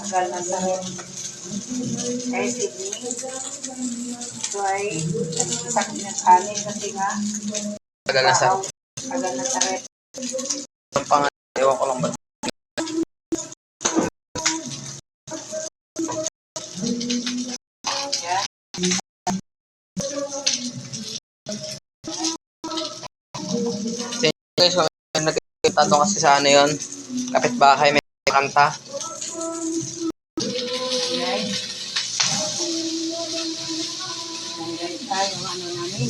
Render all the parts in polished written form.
tanggal na sakit. Guys, evening. So ay sakit ng kanin kasi nga Tagal na sa tagal na sakit. ang pangalan, ewan ko lang ba. Yan. Guys, nakikita doon kasi sa ano yun, kapitbahay may kanta. Yan. Yan tayo ano namin.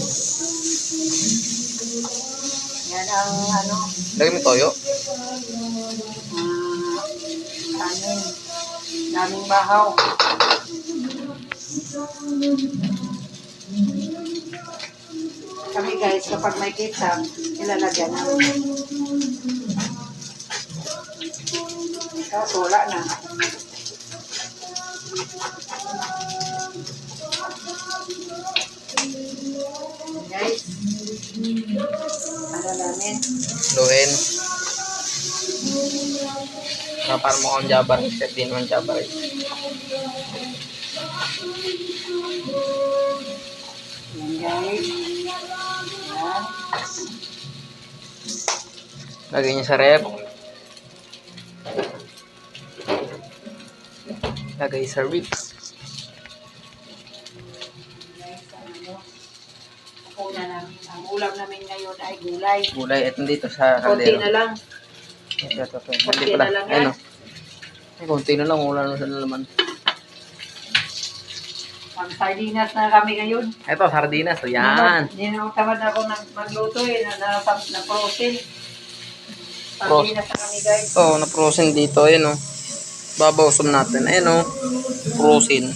Yan ang ano, Lagay mo toyo. kanin. Daming bahaw. Kami guys, kapag may ketchup, ilalagyan namin. Tapos wala na. Guys, ano namin? Luin. Parang mo akong Java rice. At di naman Java rice. Yan guys. Yan. Lagay niya sa rep. Lagay sa rep. Ang ulam namin ngayon ay gulay. Gulay. At dito sa Konti kaldero. na lang. Ito. Konti Hindi pala. na lang yan. Ayun o. Ay, konti na lang. Wala na sa laman. Ang sardinas na kami ngayon. Ito, sardinas. So, yan. Tamad ako magluto eh. Na protein. Sardinas na kami guys. Ito, na-frozen dito. Ayun o. Babawsam natin. Ayun o. Frozen.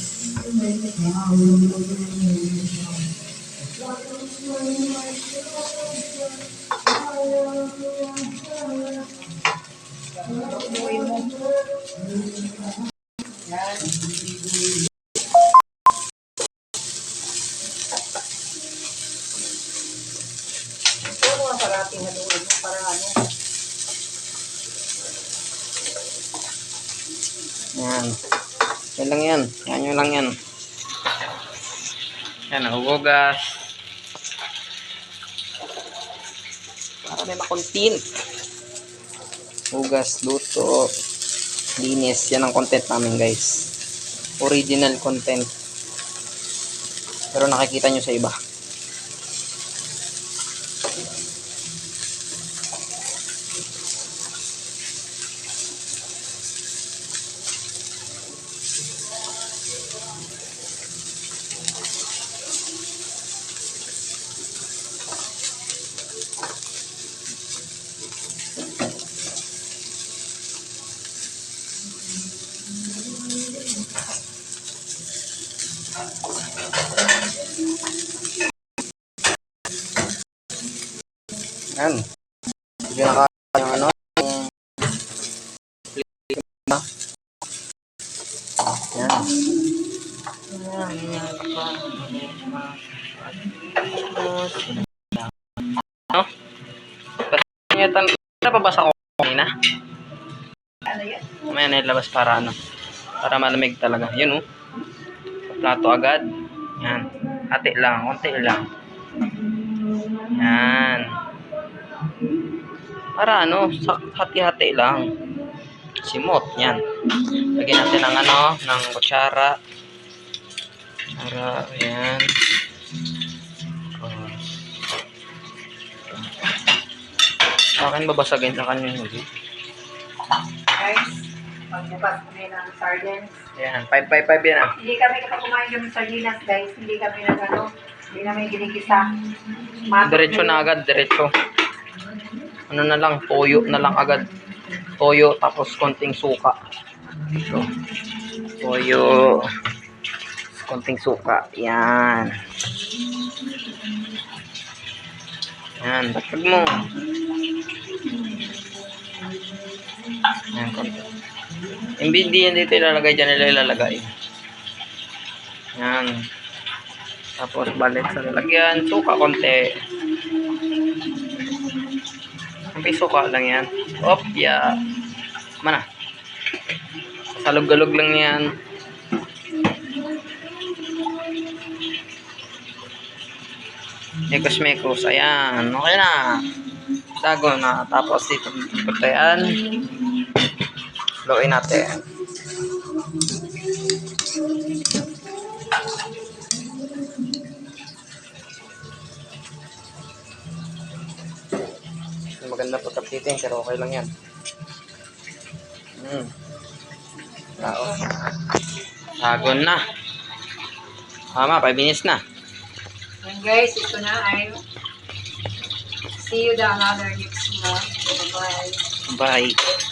Lutuin mo. Yan. Ito mga parating haluin mo para ano. Yan. Yan lang yan. Yan nyo lang yan. Yan, nahuhugas. Para may makontent. Hugas, luto, linis. Yan ang content namin guys. Original content. Pero nakikita nyo sa iba. Yan. Hindi naka yung ano. Yan. No? Napabasa ko kanina. Ano yan? Mamaya nilabas para ano. Para malamig talaga. Yun oh. Sa plato agad. Yan. Hati lang. Konti lang. Yan. Para ano. Hati-hati lang. Simot. Yan. Lagyan natin ng ano. Ng kutsara. Para. Yan. Sa akin babasagin sa kanya hindi. Guys, magbukas kami ng sardines. Ayan, 555 yan ah. Hindi kami kapag kumain kami ng sardinas guys, hindi kami hindi namin ginigisa. Diretso na agad, diretso. Ano na lang, toyo na lang agad. Toyo, tapos konting suka. So, toyo, konting suka. Yan. Yan, batag mo. Yan, konti. Hindi yan dito ilalagay, dyan nila ilalagay. Yan. Tapos balik sa lalagyan. Suka konti. May suka lang yan. Op, ya. Mana? Salog-galog lang yan. Mekos-mekos. Ayan. Okay na. Dago na. Tapos dito pagtayan. Luin natin. Maganda pagkapitin pero okay lang yan. Tao. Dagon na. Tama, 5 minutes na. And guys, ito na ay see you the another next month. Bye-bye. Bye.